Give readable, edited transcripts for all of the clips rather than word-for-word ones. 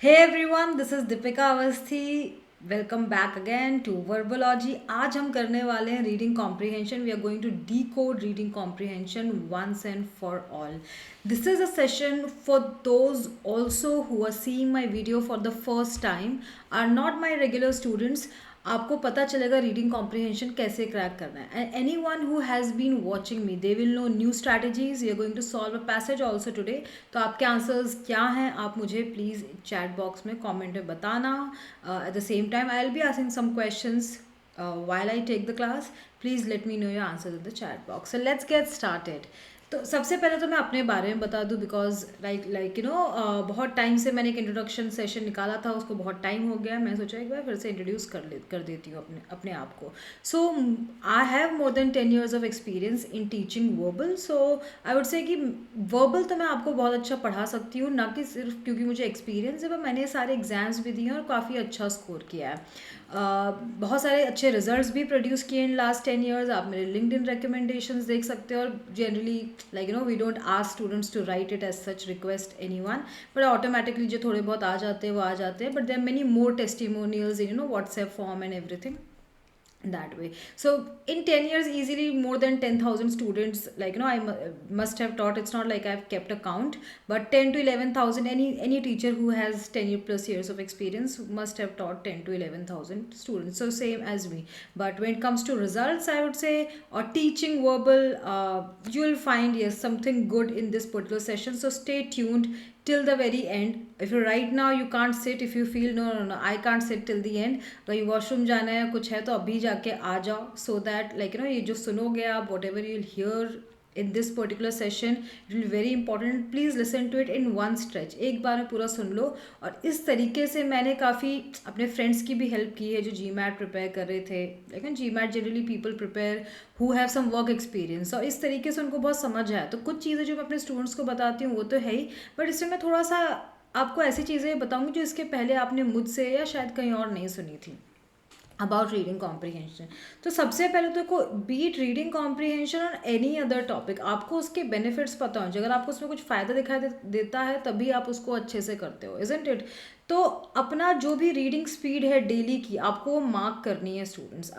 Hey everyone, this is Deepika Avasthi. Welcome back again to Verbology. आज हम करने वाले हैं reading comprehension. We are going to decode reading comprehension once and for all. This is a session for those also who are seeing my video for the first time, or not my regular students. आपको पता चलेगा reading comprehension कैसे crack करना है. And any one who has been watching me, they will know new strategies. We are going to solve a passage also today. तो आपके answers क्या हैं आप मुझे प्लीज़ चैट बॉक्स में कमेंट में बताना. At the same time, I'll be asking some questions while I take the class. Please let me know your answers in the chat box. So let's get started. तो सबसे पहले तो मैं अपने बारे में बता दूं, बिकॉज लाइक बहुत टाइम से मैंने एक इंट्रोडक्शन सेशन निकाला था, उसको बहुत टाइम हो गया. मैं सोचा एक बार फिर से इंट्रोड्यूस कर देती हूँ अपने आप को. So I have more than 10 years of experience in teaching verbal. So I would say कि वर्बल तो मैं आपको बहुत अच्छा पढ़ा सकती हूँ, ना कि सिर्फ क्योंकि मुझे एक्सपीरियंस है, पर मैंने सारे एग्जाम्स भी दिए हैं और काफ़ी अच्छा स्कोर किया है. बहुत सारे अच्छे रिजल्ट्स भी प्रोड्यूस किए इन लास्ट 10 years. आप मेरे लिंक्डइन रिकमेंडेशंस देख सकते हो. और generally we don't ask students to write it as such, request anyone, but automatically जो थोड़े बहुत आ जाते हैं वो आ जाते हैं. But there many more testimonials in WhatsApp form and everything that way. So in 10 years easily more than 10,000 students, must have taught. It's not like I've kept a count, but 10 to 11,000, any teacher who has 10 plus years of experience must have taught 10 to 11,000 students, so same as me. But when it comes to results, I would say, or teaching verbal, you will find yes something good in this particular session. So stay tuned till the very end. If you right now you can't sit, if you feel no I can't sit till the end, कहीं washroom जाना है कुछ है तो अभी जाके आ जाओ. So that ये जो सुनोगे आप, what ever you will hear in this particular session, it will be very important. Please listen to it in one stretch. एक बार में पूरा सुन लो. और इस तरीके से मैंने काफ़ी अपने फ्रेंड्स की भी हेल्प की है जो जी मैट प्रिपेयर कर रहे थे. लेकिन GMAT generally people prepare who have some work experience, और इस तरीके से उनको बहुत समझ आया. तो कुछ चीज़ें जो मैं अपने स्टूडेंट्स को बताती हूँ वो तो है ही, बट इसमें मैं थोड़ा सा आपको ऐसी चीज़ें बताऊँगी जो इसके पहले आपने मुझसे या शायद कहीं और नहीं सुनी थी अबाउट रीडिंग कॉम्प्रीहेंशन. तो सबसे पहले तो देखो, बीट रीडिंग कॉम्प्रीहेंशन और एनी अदर टॉपिक, आपको उसके बेनिफिट्स पता होने चाहिए. अगर आपको उसमें कुछ फ़ायदा दिखाई देता है तभी आप उसको अच्छे से करते हो, इजंट इट. तो अपना जो भी रीडिंग स्पीड है डेली की, आपको वो मार्क करनी है स्टूडेंट्स.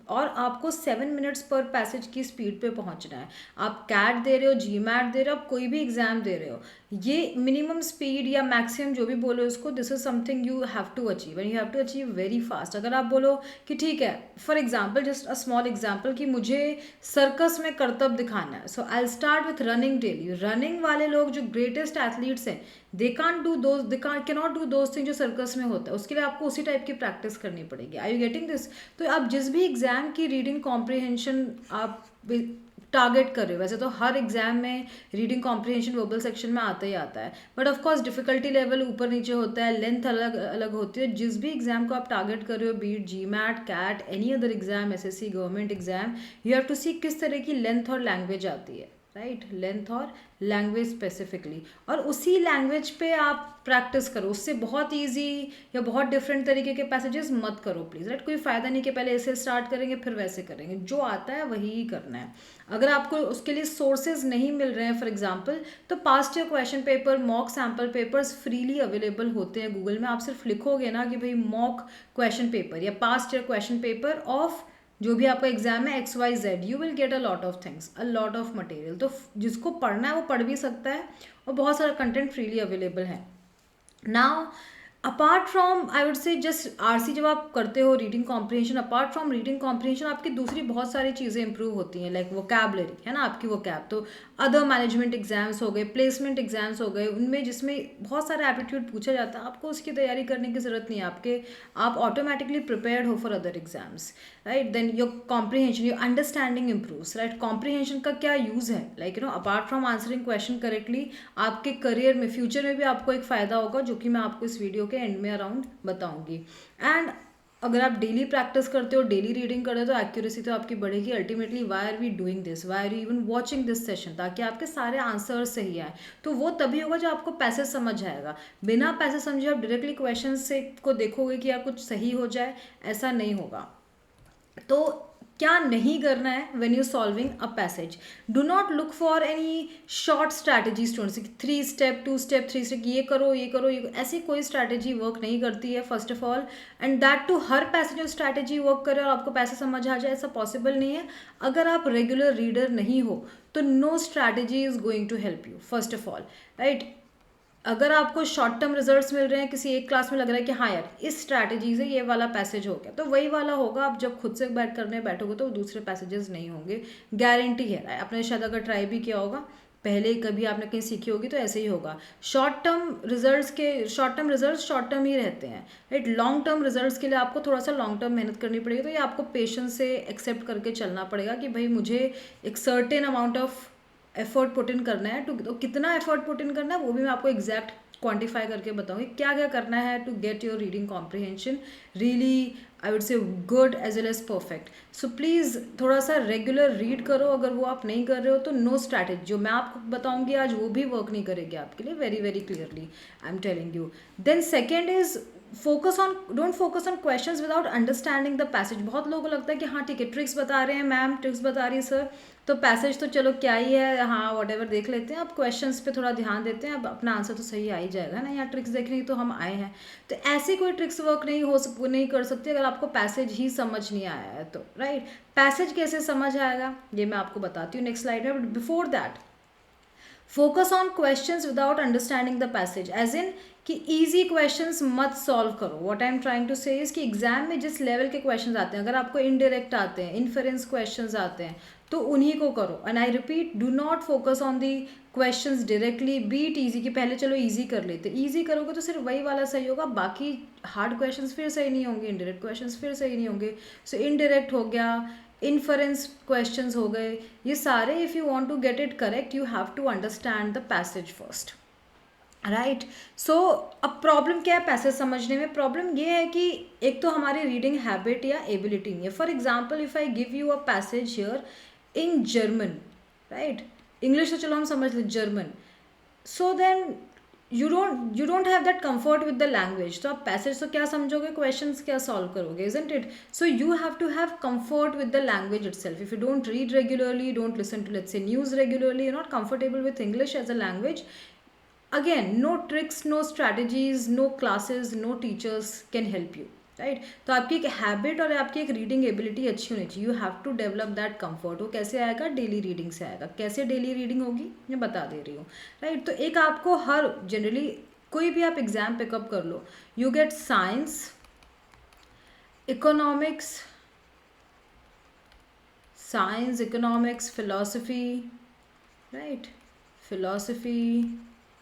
और आपको 7 minutes पर पैसेज की स्पीड पे पहुंचना है. आप कैट दे रहे हो, जी मैट दे रहे हो, आप कोई भी एग्जाम दे रहे हो, ये मिनिमम स्पीड या मैक्सिमम जो भी बोलो उसको, this is something you have to achieve and you have to achieve very fast. अगर आप बोलो कि ठीक है, for example, just a small example, कि मुझे सर्कस में करतब दिखाना है, so I start with running daily. Running वाले लोग जो ग्रेटेस्ट एथलीट्स हैं, they can't do those, they cannot do those thing जो सर्कस में होता है. उसके लिए आपको उसी टाइप की प्रैक्टिस करनी पड़ेगी. Are you getting this? तो आप जिस भी एग्जाम की रीडिंग कॉम्प्रिहेंशन आप टारगेट कर रहे हो, वैसे तो हर एग्जाम में रीडिंग कॉम्प्रिहेंशन वर्बल सेक्शन में आता ही आता है, but of course difficulty level ऊपर नीचे होता है, लेंथ अलग अलग होती है. जिस भी एग्जाम को आप टारगेट कर रहे हो, beat GMAT, CAT, any other exam, SSC, government exam, you have to see किस तरह की लेंथ और लैंग्वेज आती है, राइट, लेंथ और लैंग्वेज स्पेसिफिकली, और उसी लैंग्वेज पे आप प्रैक्टिस करो. उससे बहुत इजी या बहुत डिफरेंट तरीके के पैसेजेस मत करो प्लीज़, राइट. कोई फ़ायदा नहीं कि पहले ऐसे स्टार्ट करेंगे फिर वैसे करेंगे. जो आता है वही ही करना है. अगर आपको उसके लिए सोर्सेज नहीं मिल रहे हैं, फॉर एग्जाम्पल, तो past year question paper, mock sample papers freely available होते हैं गूगल में. आप सिर्फ लिखोगे ना कि भाई मॉक क्वेश्चन पेपर या past year question paper of जो भी आपका एग्जाम है XYZ, you will get a lot of things, a lot of material. तो जिसको पढ़ना है वो पढ़ भी सकता है, और बहुत सारा कंटेंट फ्रीली अवेलेबल है. Now apart from, I would से, जस्ट आरसी जब आप करते हो reading comprehension, apart from reading comprehension आपकी दूसरी बहुत सारी चीज़ें इंप्रूव होती हैं, लाइक वोकैबलरी है ना आपकी. वोकैब तो अदर मैनेजमेंट एग्जाम्स हो गए, प्लेसमेंट एग्जाम्स हो गए, उनमें जिसमें बहुत सारा एप्टीट्यूड पूछा जाता है, आपको उसकी तैयारी करने की ज़रूरत नहीं है. आप ऑटोमेटिकली प्रिपेयर्ड हो for other exams, right. Then your comprehension, your understanding improves, right. Comprehension का क्या यूज़ है, apart from answering question correctly, आपके करियर में, फ्यूचर में भी आपको एक फ़ायदा होगा, जो कि मैं आपको इस वीडियो के एंड में अराउंड बताऊंगी. एंड अगर आप डेली प्रैक्टिस करते हो, डेली रीडिंग करते हो, तो एक्यूरेसी तो आपकी बढ़ेगी. Ultimately why are we doing this, why are you even watching this session, ताकि आपके सारे आंसर सही आए. तो वो तभी होगा जब आपको पैसेज समझ आएगा. बिना पैसे समझे आप डायरेक्टली क्वेश्चन से को देखोगे कि यार कुछ सही हो जाए, ऐसा नहीं होगा. तो क्या नहीं करना है when you solving a passage. Do not look for any short strategy students, 3 step 2 step 3 step, ये करो ये करो ये करो. ऐसी कोई स्ट्रैटेजी वर्क नहीं करती है first of all. And that too हर पैसेज में स्ट्रैटेजी वर्क करे और आपको पैसे समझ आ जाए, ऐसा पॉसिबल नहीं है. अगर आप रेगुलर रीडर नहीं हो तो no strategy is going to help you first of all, right. अगर आपको शॉर्ट टर्म रिजल्ट्स मिल रहे हैं, किसी एक क्लास में लग रहा है कि हाँ यार इस स्ट्रैटेजी से ये वाला पैसेज हो गया, तो वही वाला होगा. आप जब खुद से बैठ करने बैठोगे तो दूसरे पैसेजेस नहीं होंगे, गारंटी है. आपने शायद अगर ट्राई भी किया होगा पहले, कभी आपने कहीं सीखी होगी तो ऐसे ही होगा. Short term result short term ही रहते हैं, राइट. लॉन्ग टर्म रिजल्ट्स के लिए आपको थोड़ा सा लॉन्ग टर्म मेहनत करनी पड़ेगी. तो ये आपको पेशेंस से एक्सेप्ट करके चलना पड़ेगा कि भाई मुझे एक certain amount of effort put in करना है. तो कितना एफर्ट पुट इन करना है वो भी मैं आपको एग्जैक्ट क्वांटिफाई करके बताऊंगी. क्या क्या करना है to get your reading comprehension really, I would say good as well as perfect. So please थोड़ा सा रेगुलर रीड करो. अगर वो आप नहीं कर रहे हो तो नो स्ट्रैटेजी जो मैं आपको बताऊंगी आज वो भी वर्क नहीं करेगी आपके लिए, very very clearly I am telling you. Then second is don't focus on questions without understanding the passage. बहुत लोगों को लगता है कि हाँ ठीक है ट्रिक्स बता रहे हैं मैम, ट्रिक्स बता रही है सर, तो पैसेज तो चलो क्या ही है, हाँ वॉटेवर देख लेते हैं. अब क्वेश्चंस पे थोड़ा ध्यान देते हैं, अब अपना आंसर तो सही आ ही जाएगा ना. यहाँ ट्रिक्स देखने की तो हम आए हैं, तो ऐसी कोई ट्रिक्स वर्क नहीं कर सकती अगर आपको पैसेज ही समझ नहीं आया है तो, राइट. पैसेज कैसे समझ आएगा ये मैं आपको बताती हूँ नेक्स्ट स्लाइड में. But before that focus on questions without understanding the passage, as in कि इजी क्वेश्चंस मत सॉल्व करो. What I am trying to say is कि एग्जाम में जिस लेवल के क्वेश्चंस आते हैं, अगर आपको इनडायरेक्ट आते हैं, इन्फरेंस क्वेश्चंस आते हैं, तो उन्हीं को करो. And I repeat, do not focus on the questions directly, be it easy कि पहले चलो ईजी कर लेते. ईजी करोगे तो सिर्फ वही वाला सही होगा, बाकी हार्ड क्वेश्चंस फिर सही नहीं होंगे, इनडायरेक्ट क्वेश्चंस फिर सही नहीं होंगे. सो इनडायरेक्ट हो गया, इन्फरेंस क्वेश्चंस हो गए, ये सारे if you want to get it correct you have to understand the passage first, right. So अब प्रॉब्लम क्या है पैसेज समझने में? प्रॉब्लम ये है कि एक तो हमारी रीडिंग हैबिट या एबिलिटी नहीं है. For example if I give you a passage here in German, right. English तो चलो हम समझ लें, German. So then you don't have that comfort with the language. तो आप पैसेज तो क्या समझोगे, क्वेश्चंस क्या सॉल्व करोगे, isn't it? So you have to have comfort with the language itself. If you don't read regularly, don't listen to let's say news regularly, you not comfortable with English as a language, again no tricks, no strategies, no classes, no teachers can help you, right. तो आपकी एक habit और आपकी एक reading ability अच्छी होनी चाहिए. You have to develop that comfort. वो कैसे आएगा? डेली रीडिंग से आएगा. कैसे डेली रीडिंग होगी मैं बता दे रही हूँ, राइट. तो एक आपको हर जनरली कोई भी आप एग्जाम पिकअप कर लो, you get science, economics, philosophy, right, philosophy,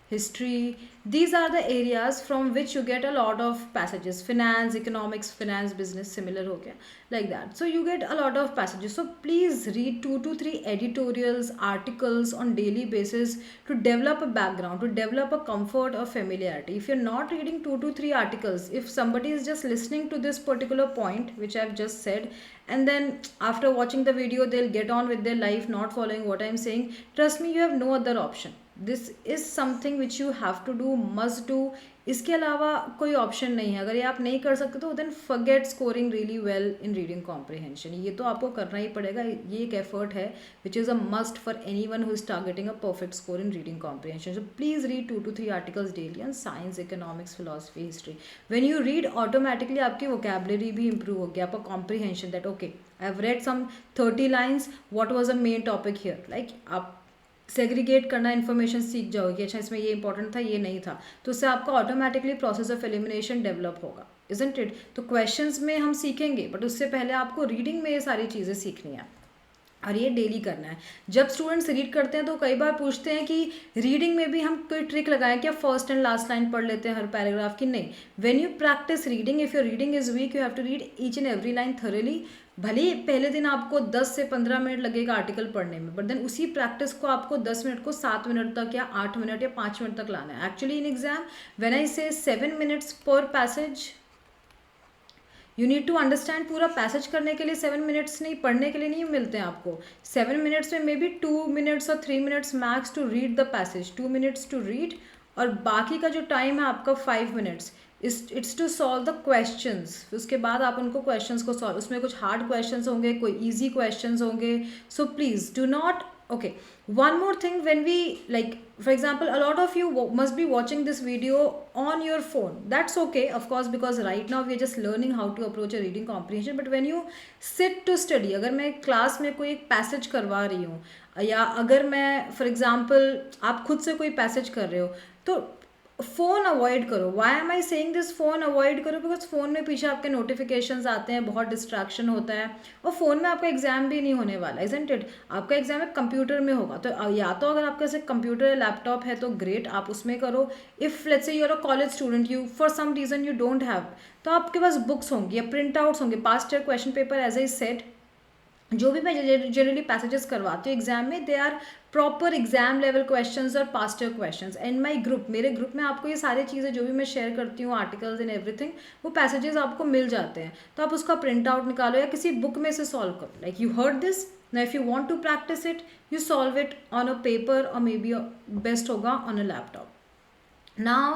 history. These are the areas from which you get a lot of passages. Finance, economics, finance, business, similar हो गया, like that. So you get a lot of passages. So please read 2 to 3 editorials, articles on daily basis to develop a background, to develop a comfort or familiarity. If you're not reading 2 to 3 articles, if somebody is just listening to this particular point which I've just said, and then after watching the video they'll get on with their life, not following what I'm saying, trust me, you have no other option. This is something which you have to do, must do. इसके अलावा कोई option नहीं है. अगर ये आप नहीं कर सकते तो then forget scoring really well in reading comprehension. ये तो आपको करना ही पड़ेगा. ये एक एफर्ट है which is a must for any one who is targeting a perfect score in reading comprehension. So please read 2 to 3 articles daily on science, economics, philosophy, history. When you read automatically आपकी vocabulary भी improve होगी, आपका comprehension that okay I have read some 30 lines, what was a main topic here, like आप segregate करना information सीख जाओगे. अच्छा इसमें ये इंपॉर्टेंट था, ये नहीं था, तो उससे आपका automatically process of elimination develop होगा, इजंट इट? तो क्वेश्चंस में हम सीखेंगे बट उससे पहले आपको रीडिंग में ये सारी चीज़ें सीखनी है और ये डेली करना है. जब स्टूडेंट्स रीड करते हैं तो कई बार पूछते हैं कि रीडिंग में भी हम कोई ट्रिक लगाएं क्या, फर्स्ट एंड लास्ट लाइन पढ़ लेते हैं हर पैराग्राफ की? नहीं. When you practice reading, if your reading is weak, you have to read each and every line thoroughly. भले ही पहले दिन आपको 10 से 15 मिनट लगेगा आर्टिकल पढ़ने में, बट देन उसी प्रैक्टिस को आपको 10 मिनट को 7 मिनट तक या 8 मिनट या 5 मिनट तक लाना है. Actually in exam when I say 7 minutes पर passage, you need to understand. पूरा पैसेज करने के लिए 7 मिनट्स नहीं, पढ़ने के लिए नहीं मिलते हैं आपको. 7 मिनट्स में मे बी 2 मिनट्स और 3 minutes max to read the passage, 2 minutes to read, और बाकी का जो टाइम है आपका 5 minutes, it's to solve the questions. उसके बाद आप उनको क्वेश्चंस को सॉल्व, उसमें कुछ हार्ड क्वेश्चंस होंगे, कोई इजी क्वेश्चंस होंगे। So please do not, okay, one more thing, when we, like, for example, a lot of you must be watching this video on your phone. That's okay, of course, because right now we are just learning how to approach a reading comprehension. But when you sit to study, अगर मैं class में कोई एक passage करवा रही हूँ, या अगर मैं फॉर एग्जाम्पल आप खुद से कोई पैसेज कर रहे हो, तो फ़ोन अवॉइड करो। Why am I saying this, phone avoid करो, बिकॉज फ़ोन में पीछे आपके नोटिफिकेशंस आते हैं, बहुत डिस्ट्रैक्शन होता है, और फ़ोन में आपका एग्जाम भी नहीं होने वाला, इजंट इट? आपका एग्जाम एक कंप्यूटर में होगा, तो या तो अगर आपके पास कंप्यूटर या लैपटॉप है तो ग्रेट, आप उसमें करो। If let's say you are a college student, you for some reason you don't have, तो आपके पास बुक्स होंगी या प्रिंट आउट्स होंगे, past year question paper, as I said, जो भी मैं जनरली पैसेजेस करवाती हूँ एग्जाम में, they are proper exam level questions और past year questions. And my group, मेरे ग्रुप में आपको ये सारी चीज़ें जो भी मैं शेयर करती हूँ, आर्टिकल्स एंड एवरीथिंग, वो पैसेजेस आपको मिल जाते हैं। तो आप उसका प्रिंट आउट निकालो या किसी बुक में से सॉल्व करो। Like you heard this, now if you want to practice it, you solve it on a paper or maybe best होगा on a laptop। Now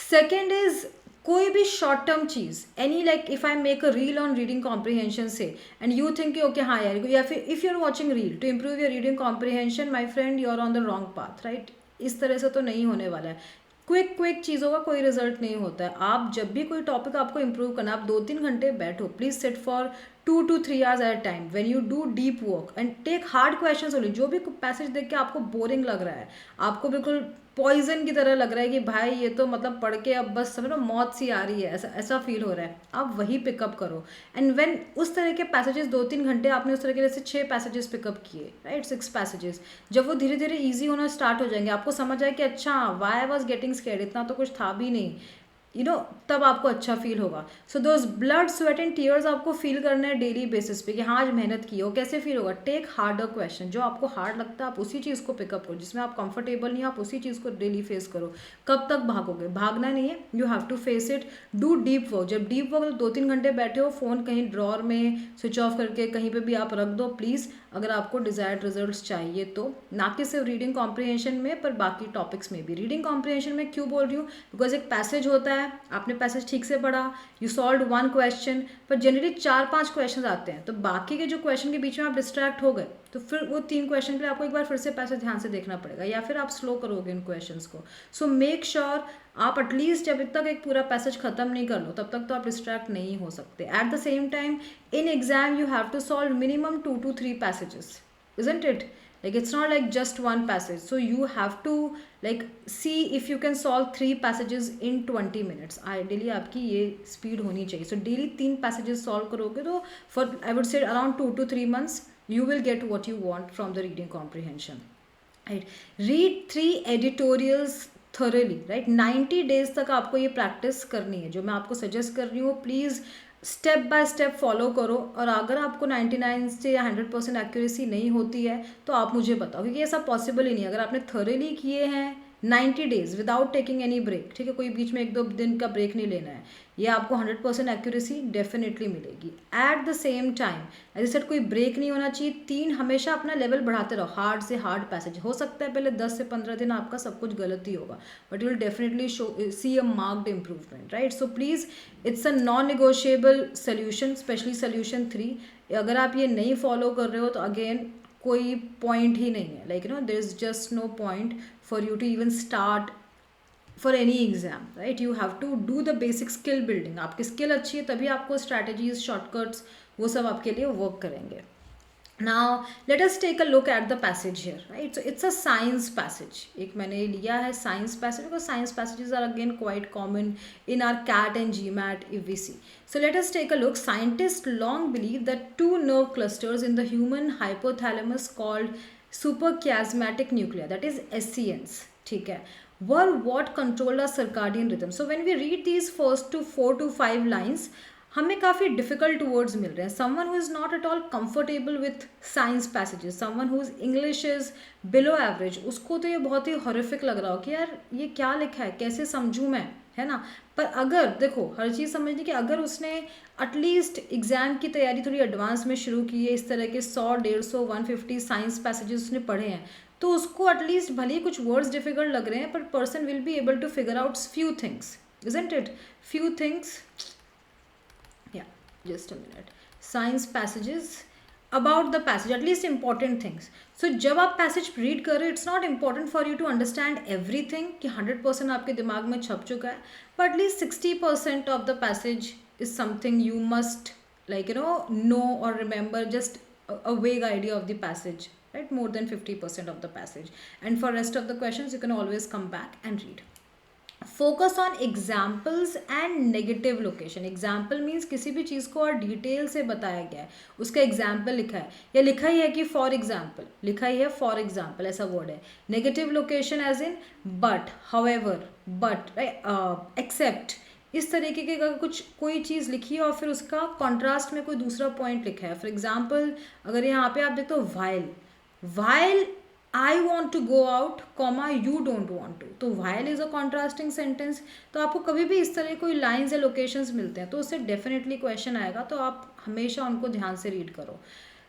second is कोई भी शॉर्ट टर्म चीज़, any, like if I make a reel on reading comprehension से and you think okay हाँ यार, या फिर if you are watching reel to improve your reading comprehension, my friend, you are on the wrong path, right? इस तरह से तो नहीं होने वाला है। क्विक चीज़ों का कोई रिजल्ट नहीं होता है। आप जब भी कोई टॉपिक आपको इम्प्रूव करना, आप 2-3 घंटे बैठो, please sit for 2 to 3 hours at a time, when you do deep work and take hard questions only. जो भी पैसेज देख के आपको बोरिंग लग रहा है, आपको बिल्कुल पॉइजन की तरह लग रहा है कि भाई ये तो मतलब पढ़ के अब बस समझो मौत सी आ रही है, ऐसा फील हो रहा है, आप वही पिकअप करो। एंड व्हेन उस तरह के पैसेजेस 2-3 घंटे आपने उस तरह के जैसे 6 पैसेजेस पिकअप किए, राइट, 6 पैसेजेस, जब वो धीरे धीरे ईजी होना स्टार्ट हो जाएंगे, आपको समझ आए कि अच्छा why I was getting scared, इतना तो कुछ था भी नहीं, तब आपको अच्छा फील होगा। So those blood sweat and tears आपको फील करना है डेली बेसिस पे कि हाँ आज मेहनत की हो। कैसे फील होगा? टेक हार्डर क्वेश्चन, जो आपको हार्ड लगता है आप उसी चीज़ को पिकअप करो, जिसमें आप कंफर्टेबल नहीं, आप उसी चीज़ को डेली फेस करो। कब तक भागोगे? भागना नहीं है, you have to face it. Do deep work. जब डीप वर्क 2-3 घंटे बैठे हो, फ़ोन कहीं ड्रॉर में स्विच ऑफ करके कहीं पर भी आप रख दो प्लीज़, अगर आपको डिज़ायर्ड रिजल्ट्स चाहिए तो। ना कि सिर्फ रीडिंग कॉम्प्रीहेंशन में, पर बाकी टॉपिक्स में भी। रीडिंग कॉम्प्रीहेंशन में क्यों बोल रही हूँ? बिकॉज एक पैसेज होता है, आपने पैसेज ठीक से पढ़ा, यू सॉल्व 1 क्वेश्चन, पर जनरली 4-5 क्वेश्चन आते हैं, तो बाकी के जो क्वेश्चन के बीच में आप डिस्ट्रैक्ट हो गए, तो फिर वो 3 क्वेश्चन के लिए आपको एक बार फिर से पैसेज ध्यान से देखना पड़ेगा, या फिर आप स्लो करोगे उन क्वेश्चंस को। सो मेक श्योर आप एटलीस्ट जब तक एक पूरा पैसेज खत्म नहीं कर लो, तब तक तो आप डिस्ट्रैक्ट नहीं हो सकते। At the same time in exam you have to solve minimum 2 to 3 passages, isn't it? Like it's not like just one passage, so you have to like see if you can solve 3 passages in 20 minutes. Ideally आपकी ये speed होनी चाहिए। So daily 3 passages solve करोगे तो for I would say around 2 to 3 months you will get what you want from the reading comprehension. Right? Read 3 editorials thoroughly. Right? 90 days तक आपको ये practice करनी है। जो मैं आपको suggest कर रही हूँ please step by step follow करो। और अगर आपको 99 से या 100% एक्यूरेसी नहीं होती है तो आप मुझे बताओ, क्योंकि ऐसा पॉसिबल ही नहीं। अगर आपने थॉरली किए हैं 90 days without taking any break, ठीक है, कोई बीच में 1-2 दिन का ब्रेक नहीं लेना है, ये आपको 100% एक्यूरेसी डेफिनेटली मिलेगी। At the same time as said कोई ब्रेक नहीं होना चाहिए। 3 हमेशा अपना लेवल बढ़ाते रहो, हार्ड से हार्ड पैसेज। हो सकता है पहले 10 से 15 दिन आपका सब कुछ गलत ही होगा, but you will definitely see a marked improvement, right? So please it's a non negotiable solution, specially solution 3। अगर आप ये नहीं फॉलो कर रहे हो तो अगेन कोई पॉइंट ही नहीं है, like there is just no point for you to even start for any exam, right? You have to do the basic skill building. आपकी स्किल अच्छी है तभी आपको स्ट्रैटेजीज, शॉर्टकट्स, वो सब आपके लिए वर्क करेंगे। Now let us take a look at the passage here, right? So it's a science passage. एक मैंने लिया है science passage because science passages are again quite common in our CAT and GMAT if we see. So let us take a look. Scientists long believed that 2 nerve clusters in the human hypothalamus called suprachiasmatic nuclei, that is SCNs, ठीक है, were what controlled our circadian rhythm. So when we read these first to 4 to 5 lines, हमें काफ़ी difficult words मिल रहे हैं। Someone who is not at all comfortable with science passages, someone who is English is below average, उसको तो ये बहुत ही horrific लग रहा हो कि यार ये क्या लिखा है, कैसे समझूँ मैं, है ना? पर अगर देखो हर चीज़ समझने कि अगर उसने एटलीस्ट एग्ज़ाम की तैयारी थोड़ी एडवांस में शुरू की है, इस तरह के 100, 150, 150 साइंस पैसेजेस उसने पढ़े हैं, तो उसको एटलीस्ट भले ही कुछ वर्ड्स डिफिकल्ट लग रहे हैं पर person will be able to figure out few things, isn't it? Few things, yeah, just a minute. Science passages about the passage, at least important things. So जब आप पैसेज रीड कर रहे हो, it's not important for you to understand everything कि 100% आपके दिमाग में छप चुका है, but at least 60% of the passage is something you must like know or remember, just a vague idea of the passage, right? More than 50% of the passage, and for rest of the questions you can always come back and read. Focus on examples and negative location. Example means किसी भी चीज़ को और detail से बताया गया है, उसका example लिखा है, या लिखा ही है कि फॉर एग्जाम्पल, लिखा ही है फॉर एग्जाम्पल, ऐसा वर्ड है. Negative location as in but, however, but, except, इस तरीके के अगर कुछ कोई चीज़ लिखी है और फिर उसका कॉन्ट्रास्ट में कोई दूसरा पॉइंट लिखा है. फॉर एग्जाम्पल अगर यहाँ पे आप देखते हो while, while I want to go out comma you don't want to, तो while is a contrasting sentence. तो आपको कभी भी इस तरह कोई लाइन्स या लोकेशंस मिलते हैं तो उससे डेफिनेटली क्वेश्चन आएगा, तो आप हमेशा उनको ध्यान से रीड करो.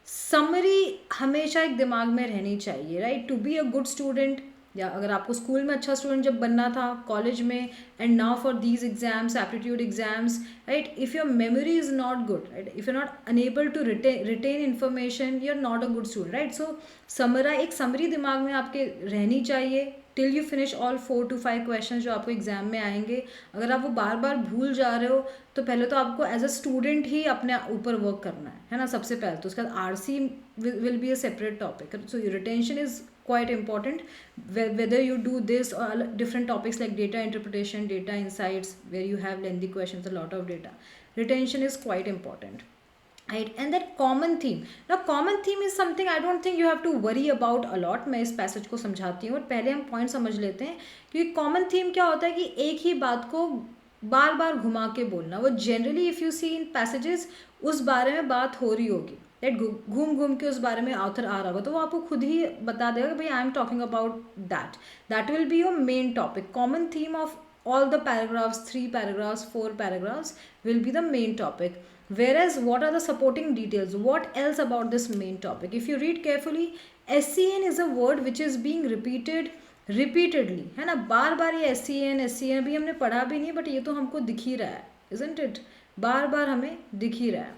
समरी हमेशा एक दिमाग में रहनी चाहिए, right? To be a good student, या अगर आपको स्कूल में अच्छा स्टूडेंट जब बनना था, कॉलेज में, and now for these exams, aptitude exams, right? If your memory is not good, right, if you not unable to retain information, you are not a good student, right? So एक summary दिमाग में आपके रहनी चाहिए till you finish all 4 to 5 question जो आपको exam में आएंगे. अगर आप वो बार बार भूल जा रहे हो तो पहले तो आपको एज अ स्टूडेंट ही अपने ऊपर वर्क करना है ना, सबसे पहले. तो उसके बाद RC will be a separate topic. So retention is quite important, whether you do this or different topics like data interpretation, data insights, where you have lengthy questions, a lot of data. Retention is quite important, right? And that common theme, now common theme is something I don't think you have to worry about a lot. मैं इस passage को समझाती हूँ, और पहले हम point समझ लेते हैं कि कॉमन थीम क्या होता है. कि एक ही बात को बार बार घुमा के बोलना. वो generally if you see in passages उस बारे में बात हो रही होगी, राइट? घूम घूम के उस बारे में ऑथर आ रहा होगा, तो वो आपको खुद ही बता देगा कि भाई I am talking about that will be your main topic. Common theme of all the paragraphs, 3 paragraphs, 4 paragraphs will be the main topic. Whereas what are the supporting details? What else about this main topic? If you read carefully, SCN is a word which is being repeated repeatedly, है ना? बार बार ये SCN अभी हमने पढ़ा भी नहीं, but ये तो हमको दिख ही रहा है, isn't it? बार बार हमें दिख ही रहा है.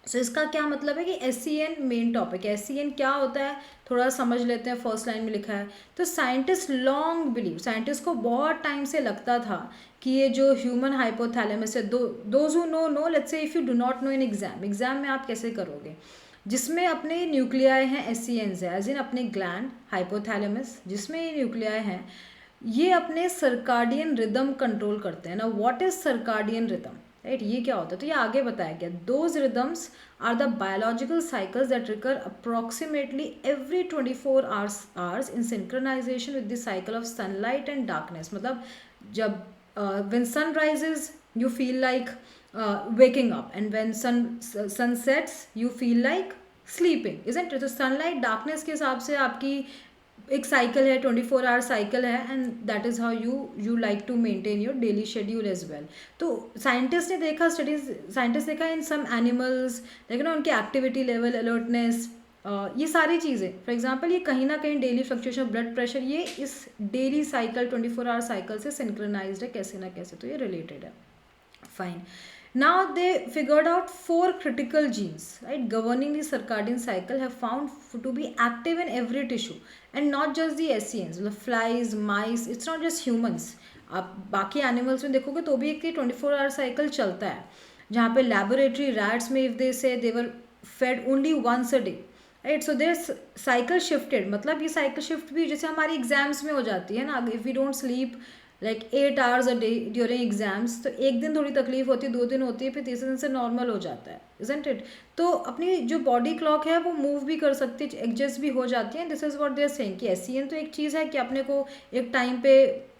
सो इसका क्या मतलब है कि SCN मेन टॉपिक है. SCN क्या होता है थोड़ा समझ लेते हैं. फर्स्ट लाइन में लिखा है, तो साइंटिस्ट लॉन्ग बिलीव, साइंटिस्ट को बहुत टाइम से लगता था कि ये जो ह्यूमन हाइपोथैलेमस है, those who know, let's say if you do not know in exam में आप कैसे करोगे, जिसमें अपने न्यूक्लियाई हैं, SCNs है, एज इन अपने ग्लैंड हाइपोथैलेमस जिसमें ये न्यूक्लियाई हैं, ये अपने सर्काडियन रिदम कंट्रोल करते हैं ना. What is circadian rhythm, right? ये क्या होता है, तो ये आगे बताया गया. Those rhythms are the biological cycles that recur approximately every 24 hours in synchronization with the cycle of sunlight and darkness. मतलब जब when sun rises you feel like waking up, and when sun sets you feel like sleeping, isn't it? तो sunlight darkness के हिसाब से आपकी एक cycle है, 24 hour cycle है, and that is how you like to maintain your daily schedule as well. तो scientist ने देखा, साइंटिस्ट देखा इन सम एनिमल्स, लेकिन उनकी एक्टिविटी लेवल, अलर्टनेस, ये सारी चीज़ें. फॉर एग्जांपल ये कहीं ना कहीं daily fluctuation of blood pressure, ये इस डेली साइकिल 24 आवर साइकिल से सिंक्रोनाइज्ड है कैसे ना कैसे, तो ये रिलेटेड है. Fine. Now they figured out 4 critical genes, right, governing the circadian cycle have found to be active in every tissue, and not just the SCNs, the flies, mice, it's not just humans. आप बाकी animals में देखोगे तो भी एक 24 hour cycle चलता है. जहाँ पे लेबोरेटरी रैट्स में if they say they were fed only once a day, right? So their cycle shifted, मतलब ये साइकिल शिफ्ट भी जैसे हमारी एग्जाम्स में हो जाती है ना. If we don't sleep like 8 hours a day during exams, तो एक दिन थोड़ी तकलीफ होती है, 2 दिन होती है, फिर तीसरे दिन से नॉर्मल हो जाता है, isn't it? तो अपनी जो बॉडी क्लॉक है वो मूव भी कर सकती है, एडजस्ट भी हो जाती है. This is what they are saying कि SCN तो एक चीज़ है कि अपने को एक टाइम पे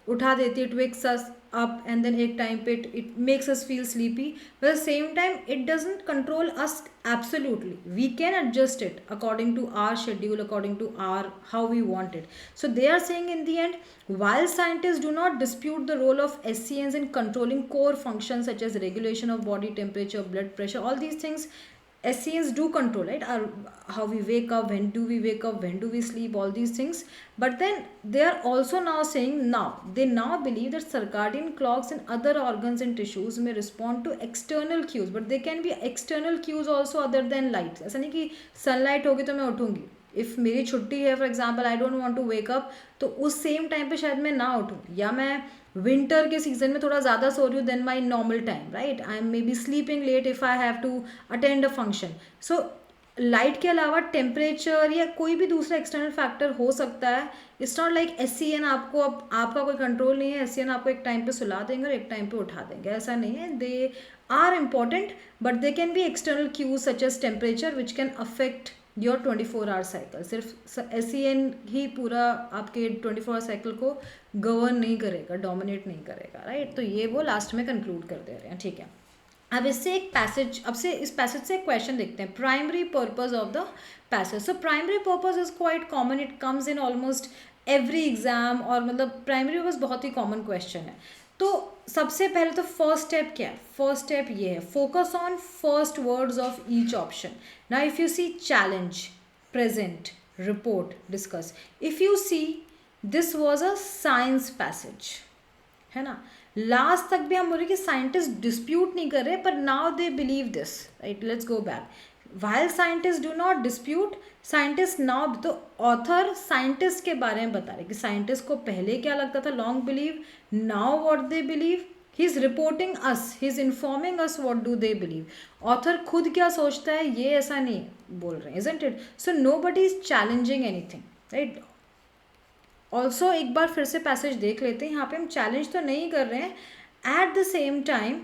उठा देती है, it wakes us up, and then एक टाइम पे it makes us feel sleepy, but at the same time it doesn't control us absolutely. We can adjust it according to our schedule, according to our how we want it. So they are saying in the end, while scientists do not dispute the role of SCNs in controlling core functions such as regulation of body temperature, blood pressure, all these things SCNs do control, right? How we wake up, when do we wake up, when do we sleep, all these things. But then they are also now saying, now they now believe that circadian clocks and other organs and tissues may respond to external cues, but they can be external cues also other than light. ऐसा नहीं कि sunlight होगी तो मैं उठूंगी. If मेरी छुट्टी है for example, I don't want to wake up, तो उस सेम टाइम पे शायद मैं ना उठूँ, या मैं विंटर के सीजन में थोड़ा ज़्यादा सो रही हूँ then my normal time, right. I am maybe sleeping late if I have to attend a function. So light के अलावा टेम्परेचर या कोई भी दूसरा एक्सटर्नल फैक्टर हो सकता है. इट्स नॉट लाइक SCN आपको, अब आपका कोई कंट्रोल नहीं है. SCN आपको एक टाइम पे सुला देंगे और एक टाइम पे उठा देंगे, ऐसा नहीं है. They are important but they can be external cues such as temperature which can affect your 24 hour cycle. सिर्फ SCN ही पूरा आपके 24 आवर साइकिल को गवर्न नहीं करेगा, डोमिनेट नहीं करेगा, राइट. तो ये वो लास्ट में कंक्लूड कर दे रहे हैं, ठीक है. अब इससे एक पैसेज, अब से इस पैसेज से एक क्वेश्चन देखते हैं. Primary purpose of the passage. So primary purpose is quite common, it comes in almost every exam, और मतलब प्राइमरी पर्पस बहुत ही कॉमन क्वेश्चन है. तो सबसे पहले तो फर्स्ट स्टेप क्या है? फर्स्ट स्टेप ये है, focus on first words of each option. Now if you see challenge, present, report, discuss, if you see this was a science passage, है ना. लास्ट तक भी हम बोले कि साइंटिस्ट डिस्प्यूट नहीं कर रहे, पर now they believe this, right. Let's go back. While scientist do not dispute, scientist now, तो ऑथर साइंटिस्ट के बारे में बता रहे कि साइंटिस्ट को पहले क्या लगता था, long believe, now what they believe. He is reporting us, he is informing us what do they believe. Author खुद क्या सोचता है ये ऐसा नहीं बोल रहे हैं, isn't it. So nobody is challenging anything, right. Also एक बार फिर से पैसेज देख लेते हैं. यहाँ पे हम चैलेंज तो नहीं कर रहे हैं. At the same time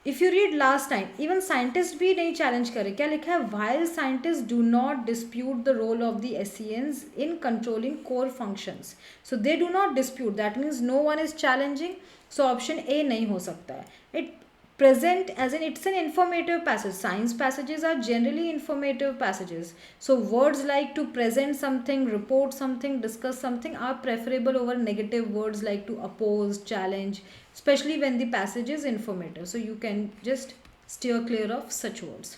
if you read last time, even scientist भी नहीं चैलेंज करे. क्या लिखा है? While scientist do not dispute the role of the SCNs in controlling core functions. So they do not dispute, that means no one is challenging. So option A नहीं हो सकता है. It present as in it's an informative passage. Science passages are generally informative passages, so words like to present something, report something, discuss something are preferable over negative words like to oppose, challenge, especially when the passage is informative. So you can just steer clear of such words.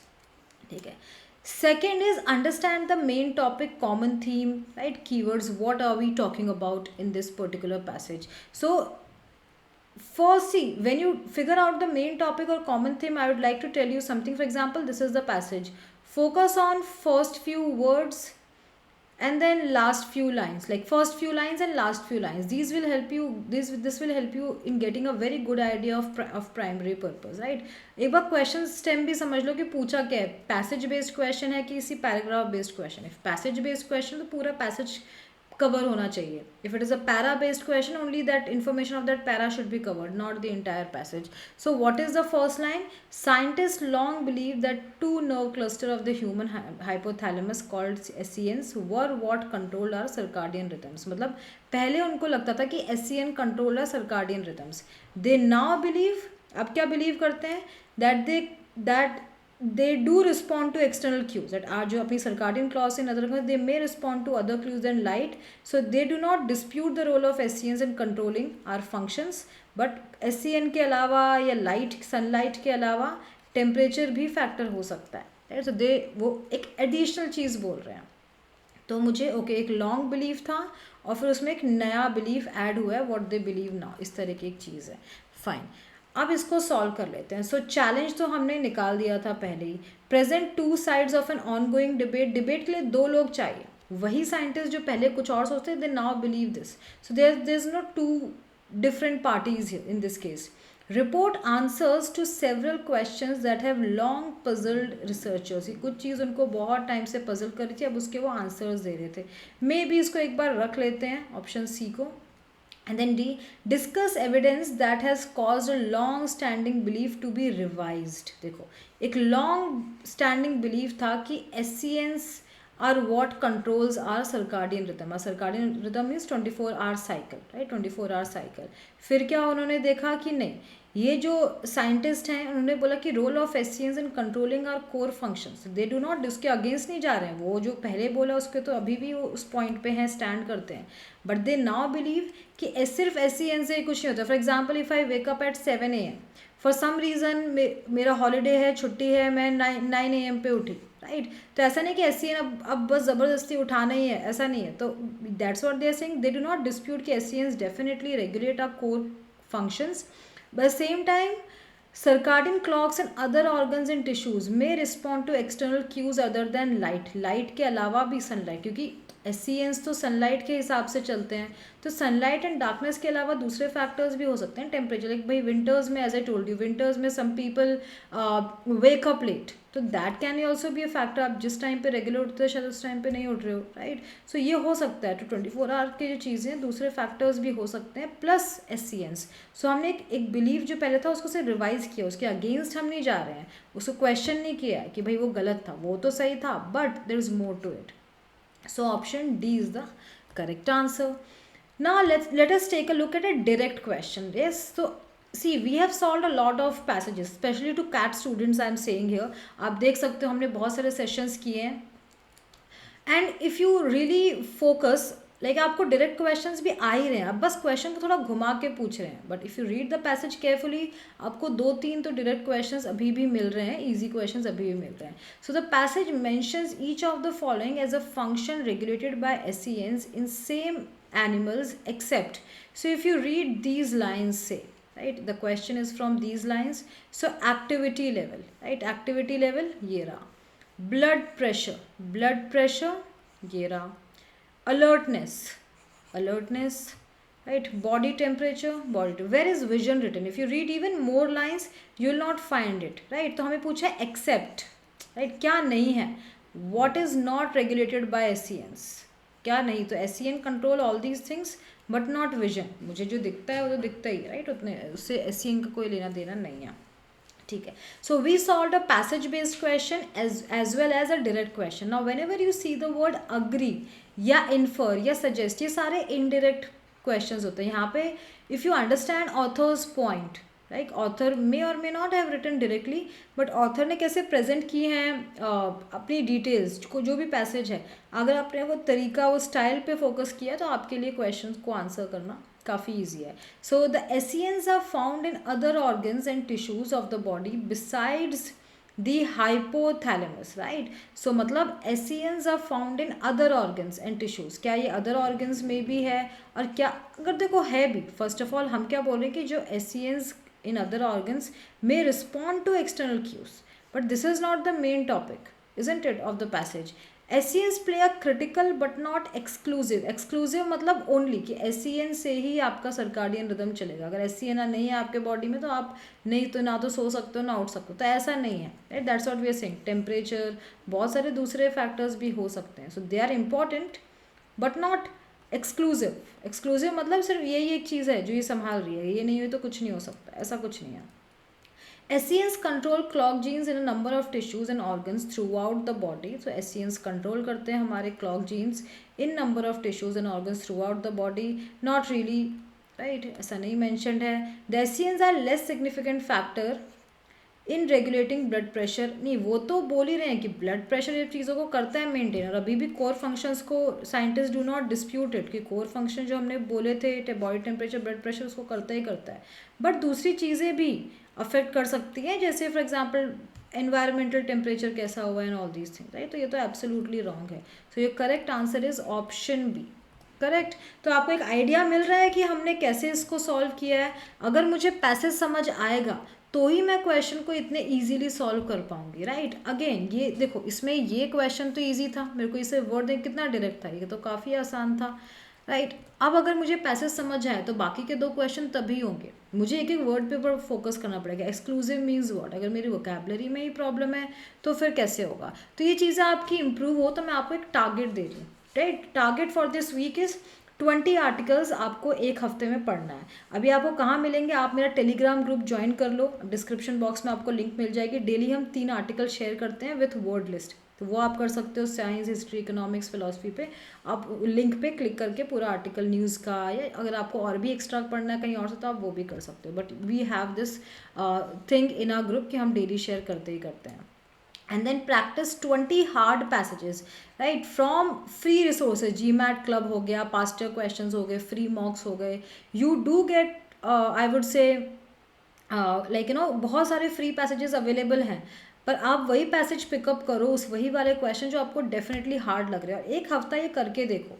Okay. Second is understand the main topic, common theme, right? Keywords, what are we talking about in this particular passage. So first, see, when you figure out the main topic or common theme, I would like to tell you something. For example, this is the passage. Focus on first few words and then last few lines, like first few lines and last few lines. These will help you, this will help you in getting a very good idea of primary purpose, right. एक बार question stem भी समझ लो कि पूछा क्या है, passage based question है कि इसी पैराग्राफ बेस्ड क्वेश्चन है. पैसेज बेस्ड क्वेश्चन तो पूरा पैसेज कवर होना चाहिए. If it is a para based question, only that information of that para should be covered, not the entire passage. So what is the first line? Scientists long believe that two nerve cluster of the human hypothalamus called SCNs were what controlled our circadian rhythms. मतलब पहले उनको लगता था कि SCN control our circadian rhythms. They now believe, अब क्या believe करते हैं? That they do respond to external cues, that are जो अपनी circadian clocks in other, they may respond to other cues than light. So they do not dispute the role of SCNs in controlling our functions, but SCN के अलावा या light, sunlight के अलावा temperature भी factor हो सकता है, right? So they वो एक additional चीज़ बोल रहे हैं. तो मुझे एक लॉन्ग बिलीव था और फिर उसमें एक नया बिलीव ऐड हुआ है, व्हाट दे बिलीव नाउ, इस तरह की एक चीज़ है. फाइन, अब इसको सॉल्व कर लेते हैं. सो चैलेंज तो हमने निकाल दिया था पहले ही. Present two sides of an ongoing debate. Debate के लिए दो लोग चाहिए. वही साइंटिस्ट जो पहले कुछ और सोचते they now believe this. So there is not two different parties in this case. Report answers to several questions that have long puzzled researchers. कुछ चीज़ उनको बहुत टाइम से पजल कर रही थी, अब उसके वो आंसर्स दे रहे थे. मे बी इसको एक बार रख लेते हैं, ऑप्शन सी को. And then D, discuss evidence that has caused a long standing belief to be revised. देखो, एक long standing belief था कि SCNs और what controls our circadian rhythm. Our circadian rhythm is 24-hour cycle, right? 24-hour cycle. फिर क्या उन्होंने देखा कि नहीं, ये जो साइंटिस्ट हैं उन्होंने बोला कि role of SCNs in controlling our core functions, they do not, उसके अगेंस्ट नहीं जा रहे हैं, वो जो पहले बोला उसके तो अभी भी वो उस पॉइंट पे हैं, स्टैंड करते हैं, बट दे नाउ बिलीव कि सिर्फ एससीएंस से कुछ नहीं होता. For example if I wake up at 7 AM, for some reason मेरा हॉलीडे है, छुट्टी है, मैं 9 AM पे उठी, राइट? तो ऐसा नहीं कि एससीएन अब बस ज़बरदस्ती उठाना ही है, ऐसा नहीं है. तो that's what they are saying, they do not dispute कि SCNs definitely regulate our core functions. By the same time, circadian clocks and other organs and tissues may respond to external cues other than light. Light के अलावा भी sunlight, क्योंकि एससीएंस तो sunlight के हिसाब से चलते हैं, तो सनलाइट एंड डार्कनेस के अलावा दूसरे फैक्टर्स भी हो सकते हैं. टेम्परेचर, लाइक भाई विंटर्स में, as I told you, winters में some people wake up late, तो that can also be a factor. आप जिस टाइम पे रेगुलर उठते हो शायद उस टाइम पे नहीं उठ रहे हो, राइट? सो ये हो सकता है. तो 24 आवर की जो चीज़ें, दूसरे फैक्टर्स भी हो सकते हैं, प्लस एससीएंस. सो हमने एक बिलीव जो पहले था उसको सिर्फ रिवाइज किया, उसके अगेंस्ट हम नहीं जा रहे हैं, उसको क्वेश्चन नहीं किया है कि भाई वो गलत था, वो तो सही था, but there is more to it. So option D is the correct answer. Now let us take a look at a direct question. Yes, so see we have solved a lot of passages, especially to CAT students I am saying here. आप देख सकते हो हमने बहुत सारे sessions किए हैं, and if you really focus, like आपको डायरेक्ट क्वेश्चंस भी आ ही रहे हैं, आप बस क्वेश्चन को थोड़ा घुमा के पूछ रहे हैं, but if you read the passage carefully आपको 2-3 तो डायरेक्ट क्वेश्चंस अभी भी मिल रहे हैं, इजी क्वेश्चंस अभी भी मिल रहे हैं. So the passage mentions each of the following as a function regulated by SCNs in same animals except. So if you read these lines से, right, the question is from these lines. So activity level, right, activity level ये रहा. blood pressure ये रहा. alertness, right, body temperature, where is vision written? If you read even more lines you will not find it, right? तो हमें पूछा है except, right, क्या नहीं है, what is not regulated by SCNs, क्या नहीं. तो SCN control all these things but not vision. मुझे जो दिखता है वो तो दिखता ही, राइट, उतने उससे SCN का कोई लेना देना नहीं है, ठीक है. So we solve a passage based question as well as a direct question. Now whenever you see the word agree या इन्फर या सजेस्ट, ये सारे इनडायरेक्ट क्वेश्चंस होते हैं. यहाँ पे if you understand author's point, right, author may और may not have written directly, but author ने कैसे प्रेजेंट की हैं अपनी डिटेल्स को, जो भी पैसेज है, अगर आपने वो तरीका, वो स्टाइल पे फोकस किया तो आपके लिए क्वेश्चन को आंसर करना काफ़ी ईजी है. So the essence are found in other organs and tissues of the body besides the hypothalamus, right. So मतलब essence are found in other organs and tissues, क्या ये अदर ऑर्गन्स में भी है, और क्या अगर देखो है भी, फर्स्ट ऑफ ऑल हम क्या बोल रहे हैं कि जो एसियंस in other organs may respond to external cues, but this is not the main topic, isn't it, of the passage. SCNs play a critical but not exclusive मतलब only कि SCN से ही आपका सर्काडियन रिदम चलेगा. अगर SCN नहीं है आपके body में तो आप नहीं तो ना तो सो सकते हो ना उठ सकते हो, तो ऐसा नहीं है, right. That's what we are saying. Temperature, बहुत सारे दूसरे फैक्टर्स भी हो सकते हैं. So they are important but not exclusive मतलब सिर्फ यही एक चीज़ है जो ये संभाल रही है, ये नहीं हुई तो कुछ नहीं हो सकता, ऐसा कुछ नहीं है. SCNs control clock genes in a number of tissues and organs throughout the body. तो SCNs कंट्रोल करते हैं हमारे clock genes in number of tissues and organs throughout the body. Not really, right, ऐसा नहीं mentioned है. The SCNs are less significant factor in regulating blood pressure. नहीं, वो तो बोल ही रहे हैं कि ब्लड प्रेशर ये चीज़ों को करता है मेंटेन, और अभी भी कोर फंक्शंस को साइंटिस्ट डू नॉट डिस्प्यूटेड कि कोर फंक्शन जो हमने बोले थे, बॉडी टेम्परेचर, ब्लड प्रेशर, उसको करता ही करता है. बट दूसरी चीज़ें भी अफेक्ट कर सकती हैं, जैसे फॉर एग्जाम्पल एनवायरमेंटल टेम्परेचर कैसा हुआ है and all these things, right. तो ये तो एब्सोल्युटली रॉन्ग है. सो ये correct answer is option B, correct. तो आपको एक आइडिया मिल रहा है कि हमने कैसे इसको सॉल्व किया है. अगर मुझे पैसेज समझ आएगा तो ही मैं क्वेश्चन को इतने इजीली सॉल्व कर पाऊंगी, राइट. अगेन ये देखो, इसमें ये क्वेश्चन तो इजी था, मेरे को इसे वर्ड देख कितना डायरेक्ट था, ये तो काफ़ी आसान था, राइट. अब अगर मुझे पैसेज समझ आए तो बाकी के 2 क्वेश्चन तभी होंगे. मुझे एक एक वर्ड पे पर फोकस करना पड़ेगा. एक्सक्लूसिव मीन्स व्हाट, अगर मेरी वोकैबुलरी में ही प्रॉब्लम है तो फिर कैसे होगा. तो ये चीज़ें आपकी इंप्रूव हो तो मैं आपको एक टारगेट दे रही हूँ, right. Target for this week is 20 articles आपको एक हफ्ते में पढ़ना है. अभी आपको कहाँ मिलेंगे, आप मेरा टेलीग्राम ग्रुप ज्वाइन कर लो, डिस्क्रिप्शन बॉक्स में आपको लिंक मिल जाएगी. डेली हम 3 आर्टिकल शेयर करते हैं विथ वर्ड लिस्ट, तो वो आप कर सकते हो साइंस, हिस्ट्री, इकोनॉमिक्स, फिलोसफी पे। आप लिंक पे क्लिक करके पूरा आर्टिकल न्यूज़ का, या अगर आपको और भी एक्स्ट्रा पढ़ना है कहीं और से तो आप वो भी कर सकते हो। But we have this thing in our group कि हम डेली शेयर करते ही करते हैं। And then practice 20 hard passages, right, from free resources, GMAT club हो गया, past year questions हो गए, free mocks हो गए। You do get I would say like बहुत सारे फ्री पैसेजेस अवेलेबल हैं, पर आप वही पैसेज पिकअप करो, उस वही वाले क्वेश्चन जो आपको डेफिनेटली हार्ड लग रहे हैं, और एक हफ्ता ये करके देखो,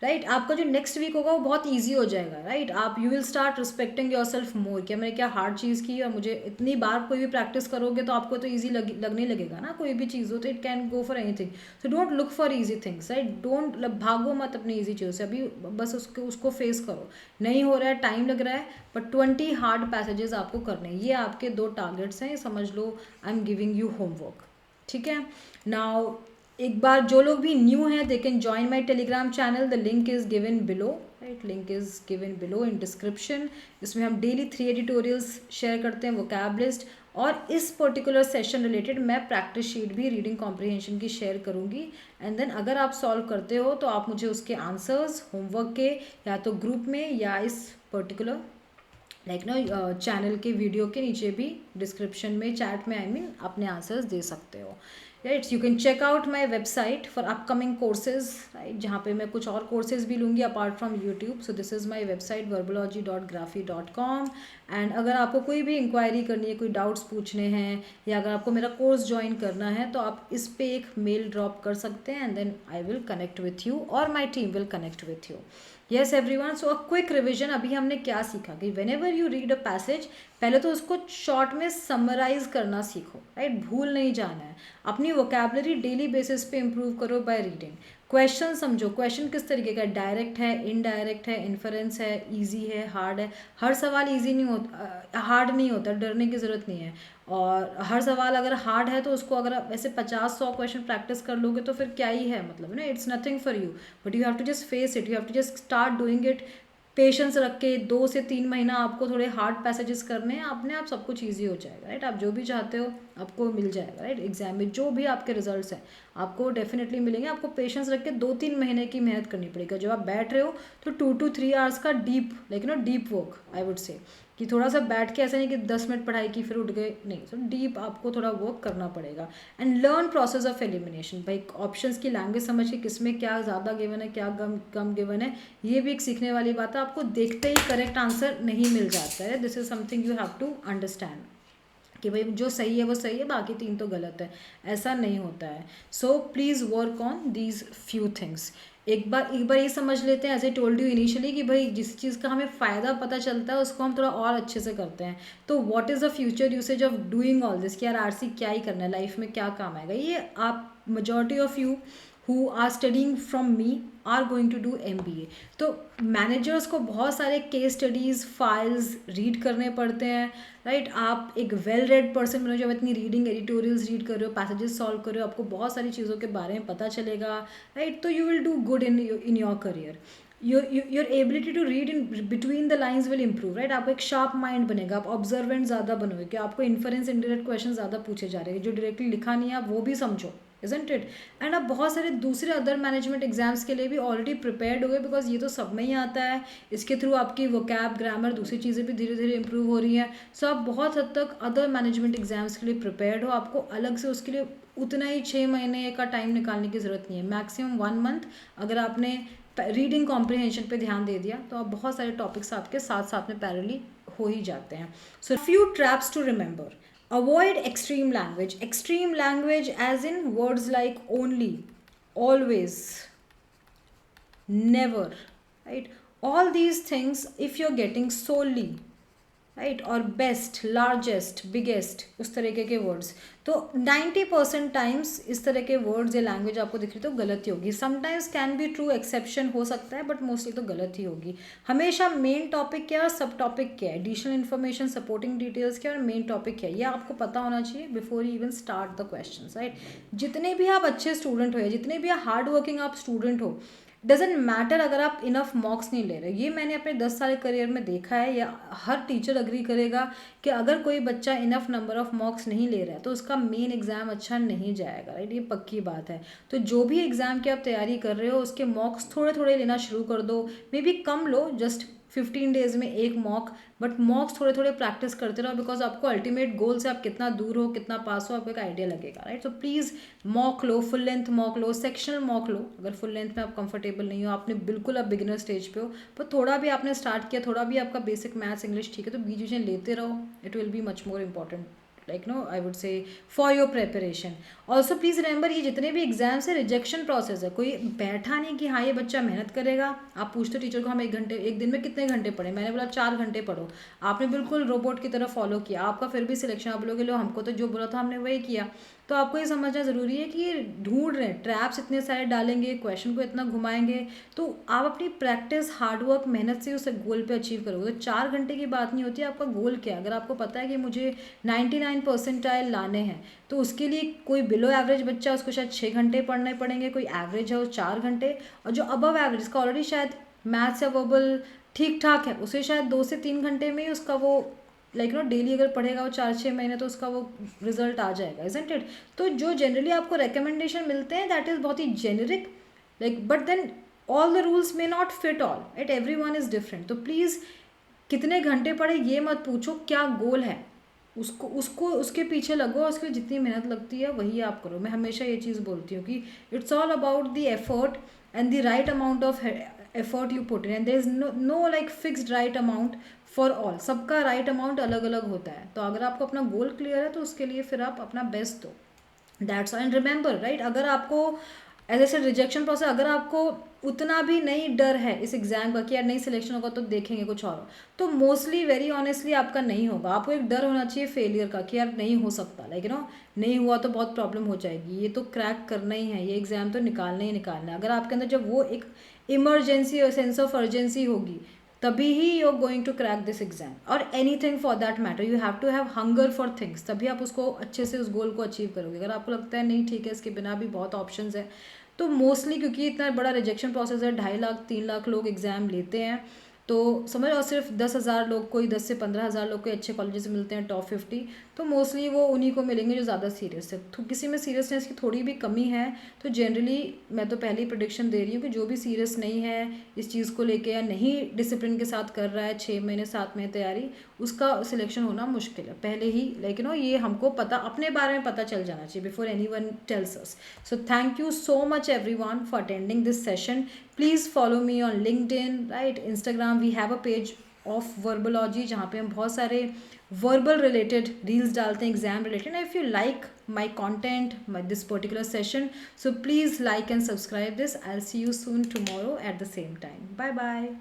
राइट। आपका जो नेक्स्ट वीक होगा वो बहुत ईजी हो जाएगा, राइट। आप you will start respecting your self मोर, क्या मैंने क्या हार्ड चीज़ की और मुझे इतनी बार कोई भी प्रैक्टिस करोगे तो आपको तो ईजी लगने लगेगा ना, कोई भी चीज़ हो तो it can go for anything. So don't look for easy things, right, don't भागो मत अपनी ईजी चीज़ों से, अभी बस उसको फेस करो। नहीं हो रहा है, टाइम लग रहा है, बट 20 हार्ड पैसेजेस आपको करने हैं। ये आपके 2 टारगेट्स हैं, समझ लो I am giving you homework, ठीक है। नाउ एक बार जो लोग भी न्यू हैं they can join my Telegram channel, the link is given below, right, link is given below in description. इसमें हम डेली 3 एडिटोरियल्स शेयर करते हैं, वोकैब लिस्ट, और इस पर्टिकुलर सेशन रिलेटेड मैं प्रैक्टिस शीट भी रीडिंग कॉम्प्रिहेंशन की शेयर करूँगी। एंड देन अगर आप सॉल्व करते हो तो आप मुझे उसके आंसर्स होमवर्क के या तो ग्रुप में या इस पर्टिकुलर चैनल के वीडियो के नीचे भी डिस्क्रिप्शन में चैट में अपने आंसर्स दे सकते हो, right. You can check out my website for upcoming courses, right, जहाँ पे मैं कुछ और कोर्सेज भी लूँगी apart from YouTube. So this is my website verbology.graphy.com। And अगर आपको कोई भी इंक्वायरी करनी है, कोई डाउट्स पूछने हैं, या अगर आपको मेरा कोर्स ज्वाइन करना है तो आप इस पे एक मेल ड्रॉप कर सकते हैं, and then I will connect with you और my team will connect with you. Yes everyone, so a quick revision. अभी हमने क्या सीखा कि whenever you read a passage, पहले तो उसको शॉर्ट में समराइज करना सीखो, राइट, भूल नहीं जाना है। अपनी वोकैबलरी डेली बेसिस पे इम्प्रूव करो बाय रीडिंग। क्वेश्चन समझो, क्वेश्चन किस तरीके का है, डायरेक्ट है, इनडायरेक्ट है, इन्फरेंस है, ईजी है, हार्ड है। हर सवाल ईजी नहीं होता, हार्ड नहीं होता, डरने की ज़रूरत नहीं है। और हर सवाल अगर हार्ड है तो उसको अगर आप ऐसे 50-100 क्वेश्चन प्रैक्टिस कर लोगे तो फिर क्या ही है, मतलब ना, it's nothing for you, but you have to just face it, you have to just start doing it. Patience रख के 2 से 3 महीना आपको थोड़े हार्ड पैसेजेस करने हैं, अपने आप सब कुछ ईजी हो जाएगा, राइट। आप जो भी चाहते हो आपको मिल जाएगा, राइट। एग्जाम में जो भी आपके रिजल्ट्स हैं आपको डेफिनेटली मिलेंगे। आपको पेशेंस रख के 2-3 महीने की मेहनत करनी पड़ेगी। जब आप बैठ रहे हो तो 2 to 3 आवर्स का deep deep work I would say, कि थोड़ा सा बैठ के ऐसा नहीं कि 10 मिनट पढ़ाई की फिर उठ गए, नहीं, सो डीप आपको थोड़ा वर्क करना पड़ेगा। And learn process of elimination, भाई ऑप्शंस की लैंग्वेज समझ के किसमें क्या ज़्यादा गिवन है, क्या कम गिवन है, ये भी एक सीखने वाली बात है। आपको देखते ही करेक्ट आंसर नहीं मिल जाता है, this is something you have to understand, कि भाई जो सही है वो सही है, बाकी 3 तो गलत है, ऐसा नहीं होता है। So please work on these few things. एक बार ये समझ लेते हैं, as I told you initially, कि भाई जिस चीज़ का हमें फ़ायदा पता चलता है उसको हम थोड़ा और अच्छे से करते हैं। तो what is the future usage of doing all this, कि यार आरसी क्या ही करना है लाइफ में, क्या काम आएगा, ये आप majority of you who are studying from me are going to do MBA। तो मैनेजर्स को बहुत सारे केस स्टडीज़ फाइल्स रीड करने पड़ते हैं, राइट। आप एक वेल रेड पर्सन बनो, जब इतनी रीडिंग एडिटोरियल्स रीड कर रहे हो, पैसेजेस सॉल्व कर रहे हो, आपको बहुत सारी चीज़ों के बारे में पता चलेगा, राइट। तो you will do good in your career. Your ability to read in between the lines will improve, right. आपको एक शार्प माइंड बनेगा, आप ऑब्जर्वेंट ज़्यादा बनोगे, कि आपको इन्फरेंस इंडायरेक्ट क्वेश्चन ज़्यादा पूछे जा रहे हैं, जो डायरेक्टली लिखा नहीं है आप वो भी समझो, isn't it? एंड आप बहुत सारे दूसरे अदर मैनेजमेंट एग्जाम्स के लिए भी ऑलरेडी प्रिपेयर्ड हो गए, बिकॉज ये तो सब में ही आता है। इसके थ्रू आपकी वोकैब, ग्रामर, दूसरी चीज़ें भी धीरे धीरे इंप्रूव हो रही हैं। सो आप बहुत हद तक अदर मैनेजमेंट एग्जाम्स के लिए प्रिपेयर्ड हो। आपको अलग से उसके लिए उतना ही 6 महीने का टाइम निकालने की ज़रूरत नहीं है, मैक्सिमम 1 मंथ। अगर आपने रीडिंग कॉम्प्रिहेंशन पे ध्यान दे दिया तो आप बहुत सारे टॉपिक्स आपके साथ साथ में पैरेलली हो ही जाते हैं। So few traps to remember. Avoid extreme language. Extreme language as in words like only, always, never, right? All these things, if you're getting solely, right, और बेस्ट, लार्जेस्ट, बिगेस्ट, उस तरीके के वर्ड्स, तो 90% times इस तरह के words या language आपको दिख रही तो गलत ही होगी। Sometimes can be true, exception हो सकता है, बट मोस्टली तो गलत ही होगी। हमेशा मेन टॉपिक क्या है और सब टॉपिक क्या है, एडिशनल इन्फॉर्मेशन, सपोर्टिंग डिटेल्स क्या है और मेन टॉपिक क्या है, ये आपको पता होना चाहिए before you even start the question, right. जितने भी आप अच्छे स्टूडेंट हो या जितने भी हार्ड वर्किंग आप स्टूडेंट हो, डजेंट मैटर अगर आप इनफ मार्क्स नहीं ले रहे, ये मैंने अपने 10 साल करियर में देखा है, या हर टीचर अग्री करेगा कि अगर कोई बच्चा इनफ नंबर ऑफ मार्क्स नहीं ले रहा है तो उसका मेन एग्जाम अच्छा नहीं जाएगा, राइट, ये पक्की बात है। तो जो भी एग्जाम की आप तैयारी कर रहे हो उसके मार्क्स थोड़े थोड़े लेना शुरू कर दो, may be come low, just 15 days में एक मॉक, बट मॉक्स थोड़े थोड़े प्रैक्टिस करते रहो, बिकॉज आपको अल्टीमेट गोल से आप कितना दूर हो कितना पास हो आपको एक आइडिया लगेगा, राइट। सो प्लीज़ मॉक लो, फुल लेंथ मॉक लो, सेक्शनल मॉक लो, अगर फुल लेंथ में आप कंफर्टेबल नहीं हो, आपने बिल्कुल आप बिगिनर स्टेज पे हो, पर थोड़ा भी आपने स्टार्ट किया, थोड़ा भी आपका बेसिक मैथ्स इंग्लिश ठीक है, तो बीच बीच में लेते रहो, it will be much more important, like no I would say for your preparation. Also please remember, ये जितने भी एग्जाम्स है रिजेक्शन प्रोसेस है, कोई बैठा नहीं कि हाँ ये बच्चा मेहनत करेगा। आप पूछते टीचर को हम एक दिन में कितने घंटे पढ़े, मैंने बोला 4 घंटे पढ़ो, आपने बिल्कुल रोबोट की तरह फॉलो किया, आपका फिर भी सिलेक्शन, आप लोग लो हमको तो जो बोला था हमने वही किया। तो आपको ये समझना ज़रूरी है कि ये ढूंढ रहे हैं, ट्रैप्स इतने सारे डालेंगे, क्वेश्चन को इतना घुमाएंगे, तो आप अपनी प्रैक्टिस हार्डवर्क मेहनत से उस गोल पे अचीव करोगे। तो 4 घंटे की बात नहीं होती, आपका गोल क्या है। अगर आपको पता है कि मुझे 99 परसेंटाइल लाने हैं, तो उसके लिए कोई बिलो एवरेज बच्चा उसको शायद 6 घंटे पढ़ने पड़ेंगे, कोई एवरेज है वो 4 घंटे, और जो अबव एवरेज इसका ऑलरेडी शायद मैथ्स या वर्बल ठीक ठाक है, उसे शायद 2 से 3 घंटे में ही उसका वो लाइक नो डेली अगर पढ़ेगा वो 4-6 महीने तो उसका वो रिजल्ट आ जाएगा, इजंट इट। तो जो जनरली आपको रिकमेंडेशन मिलते हैं दैट इज़ बहुत ही generic, like but then all the rules may not fit all, at every one is different. तो प्लीज़ कितने घंटे पढ़े ये मत पूछो, क्या गोल है उसको उसको उसके पीछे लगो, और उसके जितनी मेहनत लगती है वही आप करो। मैं हमेशा ये चीज़ बोलती हूँ कि it's all about the effort and the right amount of effort you put in, and there is no like fixed right amount for all, सबका राइट अमाउंट अलग अलग होता है। तो अगर आपको अपना गोल क्लियर है तो उसके लिए फिर आप अपना बेस्ट दो, दैट्स एंड रिमेंबर राइट। अगर आपको एज ए रिजेक्शन प्रोसेस, अगर आपको उतना भी नहीं डर है इस एग्जाम का कि यार नहीं सिलेक्शन होगा तो देखेंगे कुछ और, तो मोस्टली वेरी ऑनेस्टली आपका नहीं होगा। आपको एक डर होना चाहिए फेलियर का कि यार नहीं हो सकता, लाइक नो नहीं हुआ तो बहुत प्रॉब्लम हो जाएगी, ये तो क्रैक करना ही है, ये एग्जाम तो निकालना ही निकालना है। अगर आपके अंदर जब वो एक इमरजेंसी और सेंस ऑफ अर्जेंसी होगी, तभी ही you are going to crack this exam, और anything for that matter, you have to have hunger for things, तभी आप उसको अच्छे से उस गोल को अचीव करोगे। अगर आपको लगता है नहीं ठीक है इसके बिना भी बहुत ऑप्शन है, तो मोस्टली क्योंकि इतना बड़ा रिजेक्शन प्रोसेस है, 2.5 लाख 3 लाख लोग एग्ज़ाम लेते हैं, तो समझ, और सिर्फ 10,000 लोग कोई 10 से 15,000 लोग को अच्छे कॉलेजेस मिलते हैं टॉप 50, तो मोस्टली वो उन्हीं को मिलेंगे जो ज़्यादा सीरियस है। तो किसी में सीरियसनेस की थोड़ी भी कमी है तो जनरली मैं तो पहले ही प्रोडिक्शन दे रही हूँ कि जो भी सीरियस नहीं है इस चीज़ को लेके या नहीं डिसिप्लिन के साथ कर रहा है 6 महीने 7 महीने तैयारी, उसका सिलेक्शन होना मुश्किल है पहले ही, लेकिन ये हमको पता, अपने बारे में पता चल जाना चाहिए before anyone tells us. So thank you so much everyone for attending this session. Please follow me on LinkedIn, right, Instagram, we have a page of Verbology जहाँ पे हम बहुत सारे वर्बल रिलेटेड रील्स डालते हैं exam related. If you like my content my this particular session, so please like and subscribe this. I will see you soon tomorrow at the same time. Bye bye.